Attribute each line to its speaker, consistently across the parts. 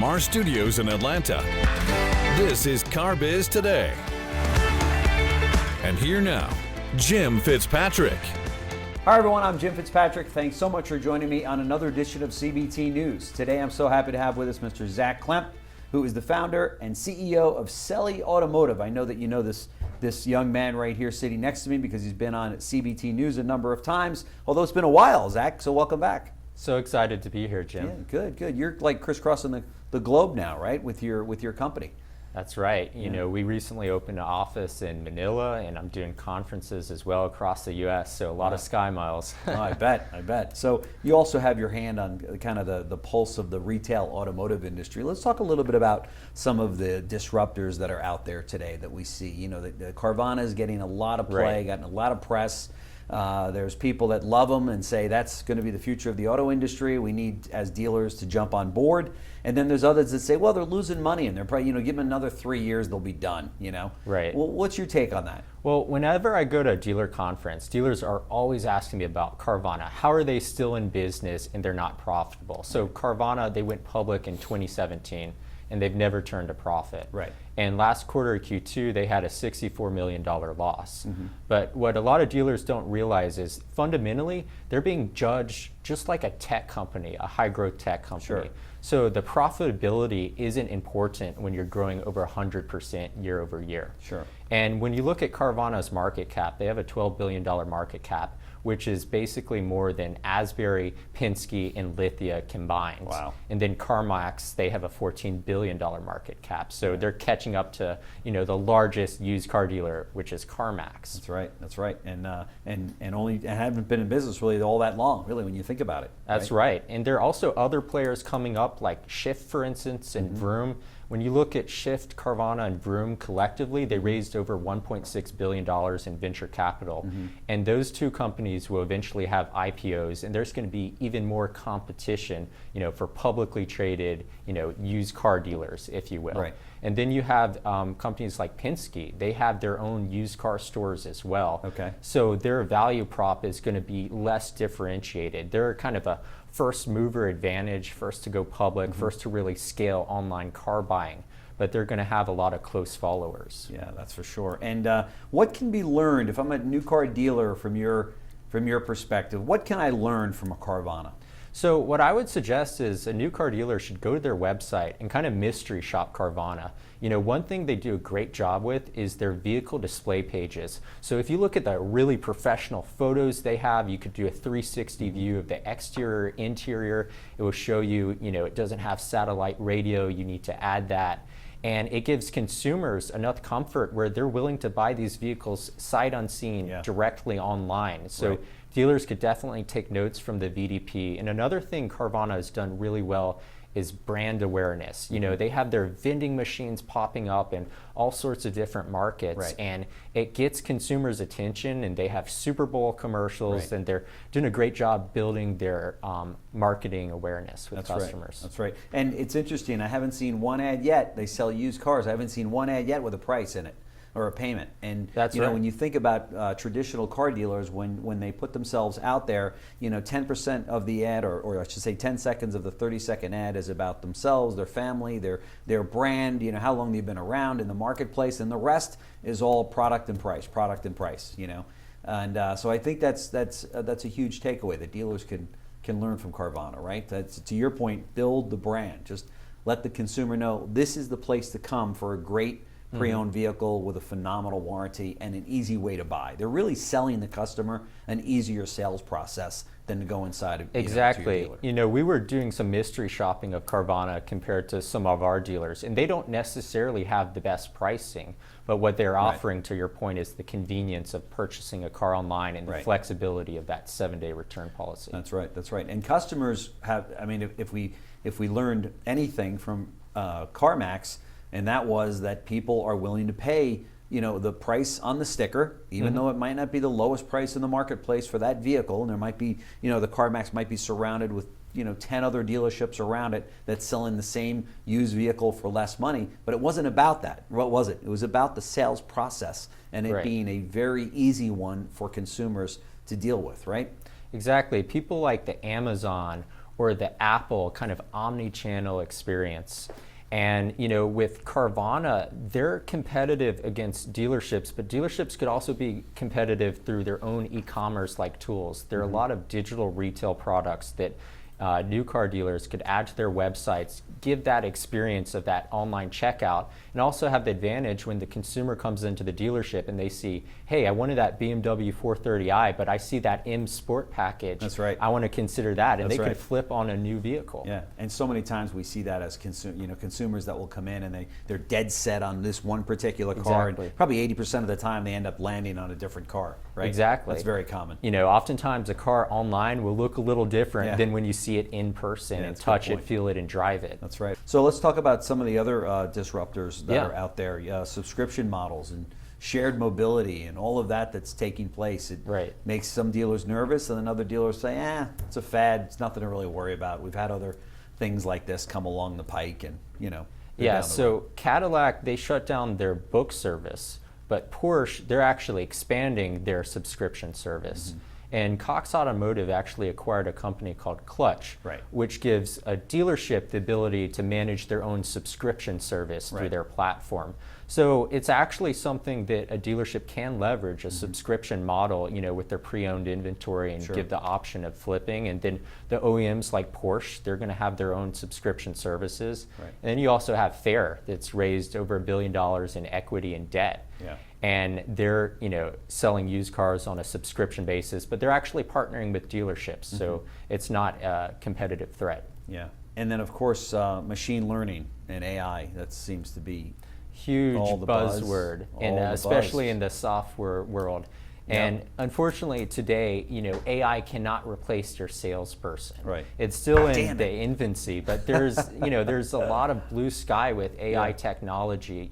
Speaker 1: from our studios in Atlanta, this is CarBiz Today. And here now, Jim Fitzpatrick.
Speaker 2: Hi everyone, I'm Jim Fitzpatrick. Thanks so much for joining me on another edition of CBT News. Today I'm so happy to have with us Mr. Zach Klempf, who is the founder and CEO of Selly Automotive. I know that you know this young man right here sitting next to me because he's been on CBT News a number of times, although it's been a while, Zach, so welcome back.
Speaker 3: So excited to be here, Jim.
Speaker 2: Yeah, good. You're like crisscrossing the globe now, right, with your company.
Speaker 3: That's right. You know, we recently opened an office in Manila, and I'm doing conferences as well across the U.S., so a lot of sky miles.
Speaker 2: Oh, I bet. So you also have your hand on kind of the pulse of the retail automotive industry. Let's talk a little bit about some of the disruptors that are out there today that we see. You know, the Carvana is getting a lot of play,
Speaker 3: Right.
Speaker 2: gotten a lot of press. There's people that love them and say that's going to be the future of the auto industry. We need, as dealers, to jump on board. And then there's others that say, well, they're losing money and they're probably, give them another 3 years, they'll be done,
Speaker 3: Right.
Speaker 2: Well, what's your take on that?
Speaker 3: Well, whenever I go to a dealer conference, dealers are always asking me about Carvana. How are they still in business and they're not profitable? So Carvana, they went public in 2017 and they've never turned a profit.
Speaker 2: Right.
Speaker 3: And last quarter, Q2, they had a $64 million loss.
Speaker 2: Mm-hmm.
Speaker 3: But what a lot of dealers don't realize is fundamentally, they're being judged just like a tech company, a high growth tech company.
Speaker 2: Sure.
Speaker 3: So the profitability isn't important when you're growing over 100% year over year.
Speaker 2: Sure.
Speaker 3: And when you look at Carvana's market cap, they have a $12 billion market cap, which is basically more than Asbury, Penske, and Lithia combined.
Speaker 2: Wow.
Speaker 3: And then CarMax, they have a $14 billion market cap. So they're catching up to, the largest used car dealer, which is CarMax.
Speaker 2: That's right. And only haven't been in business really all that long, really, when you think about it.
Speaker 3: That's right. And there are also other players coming up, like Shift, for instance, and Vroom. When you look at Shift, Carvana, and Vroom collectively, they raised over $1.6 billion in venture capital. And those two companies will eventually have IPOs, and there's going to be even more competition, for publicly traded, used car dealers, if you will.
Speaker 2: Right.
Speaker 3: And then you have companies like Penske. They have their own used car stores as well.
Speaker 2: Okay.
Speaker 3: So their value prop is going to be less differentiated. They're kind of a first mover advantage, first to go public, first to really scale online car buying. But they're going to have a lot of close followers.
Speaker 2: Yeah, that's for sure. And what can be learned if I'm a new car dealer from your perspective? What can I learn from a Carvana?
Speaker 3: So what I would suggest is a new car dealer should go to their website and kind of mystery shop Carvana. One thing they do a great job with is their vehicle display pages. So if you look at the really professional photos they have, you could do a 360 view of the exterior, interior. It will show you, it doesn't have satellite radio. You need to add that. And it gives consumers enough comfort where they're willing to buy these vehicles sight unseen directly online. So dealers could definitely take notes from the VDP. And another thing Carvana has done really well is brand awareness. They have their vending machines popping up in all sorts of different markets, and it gets consumers' attention, and they have Super Bowl commercials, and they're doing a great job building their marketing awareness with customers.
Speaker 2: That's right. And it's interesting, I haven't seen one ad yet. They sell used cars. I haven't seen one ad yet with a price in it or a payment. And
Speaker 3: that's
Speaker 2: when you think about traditional car dealers, when they put themselves out there, 10% of the ad, or I should say 10 seconds of the 30-second ad is about themselves, their family, their brand, how long they've been around in the marketplace, and the rest is all product and price. And so I think that's a huge takeaway that dealers can learn from Carvana, right? That's, to your point, build the brand. Just let the consumer know this is the place to come for a great pre-owned vehicle with a phenomenal warranty and an easy way to buy. They're really selling the customer an easier sales process than to go inside of
Speaker 3: exactly.
Speaker 2: To your dealer.
Speaker 3: We were doing some mystery shopping of Carvana compared to some of our dealers, and they don't necessarily have the best pricing, but what they're offering, to your point, is the convenience of purchasing a car online and the flexibility of that 7-day return policy.
Speaker 2: That's right. And customers have, if we learned anything from CarMax, and that was that people are willing to pay, the price on the sticker, even though it might not be the lowest price in the marketplace for that vehicle, and there might be, the CarMax might be surrounded with, 10 other dealerships around it that's selling the same used vehicle for less money. But it wasn't about that. What was it? It was about the sales process and it being a very easy one for consumers to deal with, right?
Speaker 3: Exactly. People like the Amazon or the Apple kind of omni-channel experience. And with Carvana, they're competitive against dealerships, but dealerships could also be competitive through their own e-commerce like tools. There are a lot of digital retail products that new car dealers could add to their websites, give that experience of that online checkout, and also have the advantage when the consumer comes into the dealership and they see, hey, I wanted that BMW 430i, but I see that M Sport package.
Speaker 2: That's right.
Speaker 3: I want to consider that, and
Speaker 2: That's
Speaker 3: they
Speaker 2: right.
Speaker 3: could flip on a new vehicle.
Speaker 2: Yeah, and so many times we see that as consumers that will come in and they're dead set on this one particular car,
Speaker 3: Exactly.
Speaker 2: and probably 80% of the time they end up landing on a different car, right?
Speaker 3: Exactly.
Speaker 2: That's very common.
Speaker 3: Oftentimes a car online will look a little different
Speaker 2: Yeah.
Speaker 3: than when you see it in person and
Speaker 2: that's a good
Speaker 3: touch it,
Speaker 2: point.
Speaker 3: feel it, and drive it.
Speaker 2: That's right. So let's talk about some of the other disruptors that
Speaker 3: Yeah.
Speaker 2: are out there, subscription models and shared mobility and all of that that's taking place. It
Speaker 3: Right.
Speaker 2: makes some dealers nervous, and then other dealers say, it's a fad, it's nothing to really worry about. We've had other things like this come along the pike, and they're
Speaker 3: Yeah,
Speaker 2: down the
Speaker 3: so
Speaker 2: road.
Speaker 3: Cadillac, they shut down their book service, but Porsche, they're actually expanding their subscription service. And Cox Automotive actually acquired a company called Clutch,
Speaker 2: Right.
Speaker 3: which gives a dealership the ability to manage their own subscription service through
Speaker 2: Right.
Speaker 3: their platform. So it's actually something that a dealership can leverage, a subscription model, with their pre-owned inventory, and
Speaker 2: Sure.
Speaker 3: give the option of flipping. And then the OEMs like Porsche, they're going to have their own subscription services.
Speaker 2: Right.
Speaker 3: And then you also have Fair, that's raised over $1 billion in equity and debt.
Speaker 2: Yeah.
Speaker 3: And they're selling used cars on a subscription basis, but they're actually partnering with dealerships, so it's not a competitive threat.
Speaker 2: Yeah. And then, of course, machine learning and AI, that seems to be
Speaker 3: Huge
Speaker 2: all the buzz,
Speaker 3: buzzword,
Speaker 2: all
Speaker 3: and
Speaker 2: the
Speaker 3: especially
Speaker 2: buzz.
Speaker 3: in the software world.
Speaker 2: Yeah.
Speaker 3: And unfortunately today, AI cannot replace your salesperson.
Speaker 2: Right.
Speaker 3: It's still in
Speaker 2: Damn
Speaker 3: the
Speaker 2: it.
Speaker 3: infancy, but there's there's a lot of blue sky with AI
Speaker 2: Yeah.
Speaker 3: technology.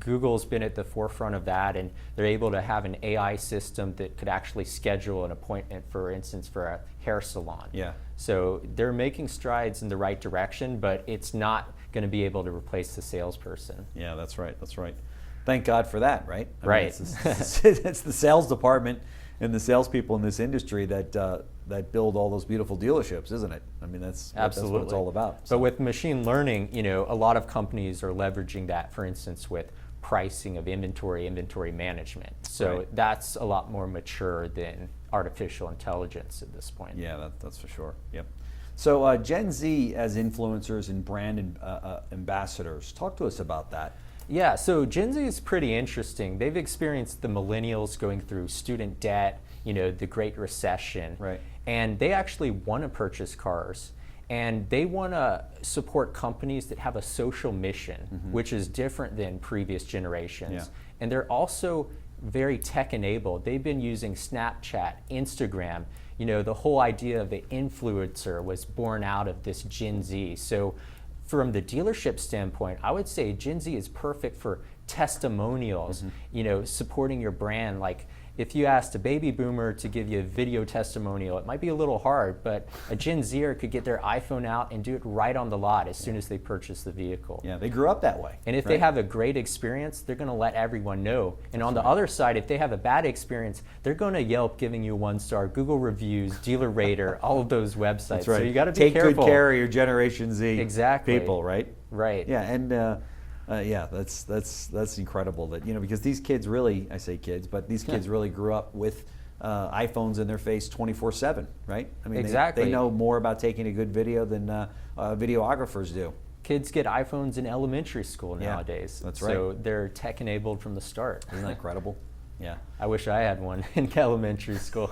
Speaker 3: Google's been at the forefront of that, and they're able to have an AI system that could actually schedule an appointment, for instance, for a hair salon.
Speaker 2: Yeah.
Speaker 3: So they're making strides in the right direction, but it's not going to be able to replace the salesperson.
Speaker 2: Yeah, that's right. That's right. Thank God for that, right? I mean,
Speaker 3: Right.
Speaker 2: it's the sales department and the salespeople in this industry that build all those beautiful dealerships, isn't it? I mean, that's what it's all about.
Speaker 3: But with machine learning, a lot of companies are leveraging that, for instance, with pricing of inventory management. So
Speaker 2: Right.
Speaker 3: that's a lot more mature than artificial intelligence at this point.
Speaker 2: Yeah, that's for sure. Yep. So Gen Z as influencers and brand ambassadors, talk to us about that.
Speaker 3: Yeah, so Gen Z is pretty interesting. They've experienced the millennials going through student debt, the Great Recession.
Speaker 2: Right.
Speaker 3: And they actually want to purchase cars. And they want to support companies that have a social mission, which is different than previous generations.
Speaker 2: Yeah.
Speaker 3: And they're also very tech enabled. They've been using Snapchat, Instagram. The whole idea of the influencer was born out of this Gen Z. So from the dealership standpoint, I would say Gen Z is perfect for testimonials, supporting your brand. Like if you asked a baby boomer to give you a video testimonial, it might be a little hard, but a Gen Zer could get their iPhone out and do it right on the lot as soon as they purchase the vehicle.
Speaker 2: Yeah, they grew up that way.
Speaker 3: And if they have a great experience, they're going to let everyone know. And on the other side, if they have a bad experience, they're going to Yelp giving you 1-star, Google reviews, Dealer Rater, all of those websites.
Speaker 2: That's right.
Speaker 3: So you got to be
Speaker 2: Take
Speaker 3: careful.
Speaker 2: good care of your Generation Z
Speaker 3: Exactly.
Speaker 2: people, right?
Speaker 3: Right.
Speaker 2: Yeah, and that's incredible that because these kids really, I say kids, but these kids really grew up with iPhones in their face 24/7, right? I mean,
Speaker 3: Exactly.
Speaker 2: they know more about taking a good video than videographers do.
Speaker 3: Kids get iPhones in elementary school
Speaker 2: Yeah,
Speaker 3: nowadays.
Speaker 2: that's
Speaker 3: So
Speaker 2: right.
Speaker 3: they're tech enabled from the start.
Speaker 2: Isn't that incredible? Yeah.
Speaker 3: I wish I had one in elementary school.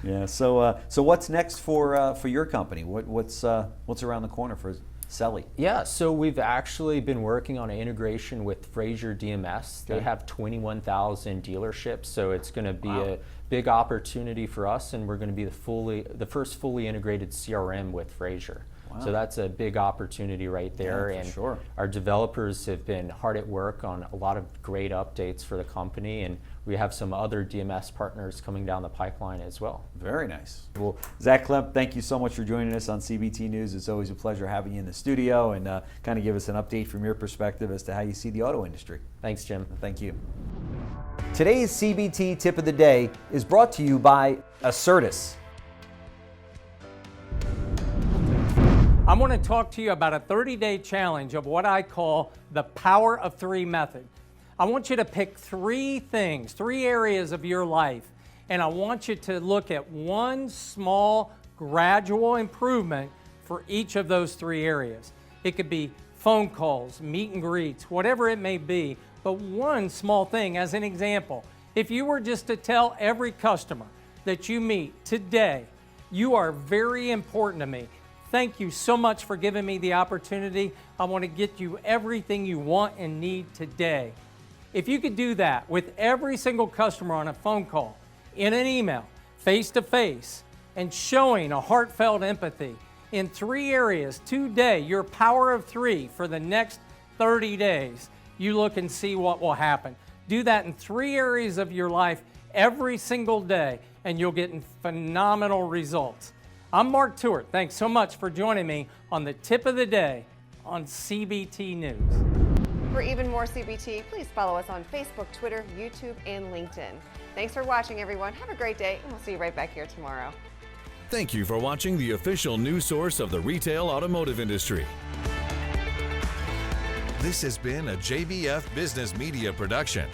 Speaker 2: Yeah. So what's next for your company? What's around the corner for Selly?
Speaker 3: Yeah, so we've actually been working on an integration with Frazier DMS. They
Speaker 2: Okay.
Speaker 3: have 21,000 dealerships, so it's going to be
Speaker 2: Wow.
Speaker 3: a big opportunity for us, and we're going to be the first fully integrated CRM with Frazier.
Speaker 2: Wow.
Speaker 3: So that's a big opportunity right there.
Speaker 2: Yeah, for
Speaker 3: and
Speaker 2: sure.
Speaker 3: Our developers have been hard at work on a lot of great updates for the company, and we have some other DMS partners coming down the pipeline as well.
Speaker 2: Very nice. Well, Zach Klempf, thank you so much for joining us on CBT News. It's always a pleasure having you in the studio and kind of give us an update from your perspective as to how you see the auto industry.
Speaker 3: Thanks, Jim.
Speaker 2: Thank you. Today's CBT tip of the day is brought to you by Assertus.
Speaker 4: I'm going to talk to you about a 30-day challenge of what I call the Power of 3 method. I want you to pick 3 things, 3 areas of your life, and I want you to look at one small, gradual improvement for each of those 3 areas. It could be phone calls, meet and greets, whatever it may be, but one small thing. As an example, if you were just to tell every customer that you meet today, you are very important to me. Thank you so much for giving me the opportunity. I want to get you everything you want and need today. If you could do that with every single customer on a phone call, in an email, face-to-face, and showing a heartfelt empathy in 3 areas today, your power of 3 for the next 30 days, you look and see what will happen. Do that in 3 areas of your life every single day, and you'll get phenomenal results. I'm Mark Tewart. Thanks so much for joining me on the Tip of the Day on CBT News.
Speaker 5: For even more CBT, please follow us on Facebook, Twitter, YouTube, and LinkedIn. Thanks for watching, everyone. Have a great day, and we'll see you right back here tomorrow.
Speaker 1: Thank you for watching the official news source of the retail automotive industry. This has been a JBF Business Media production.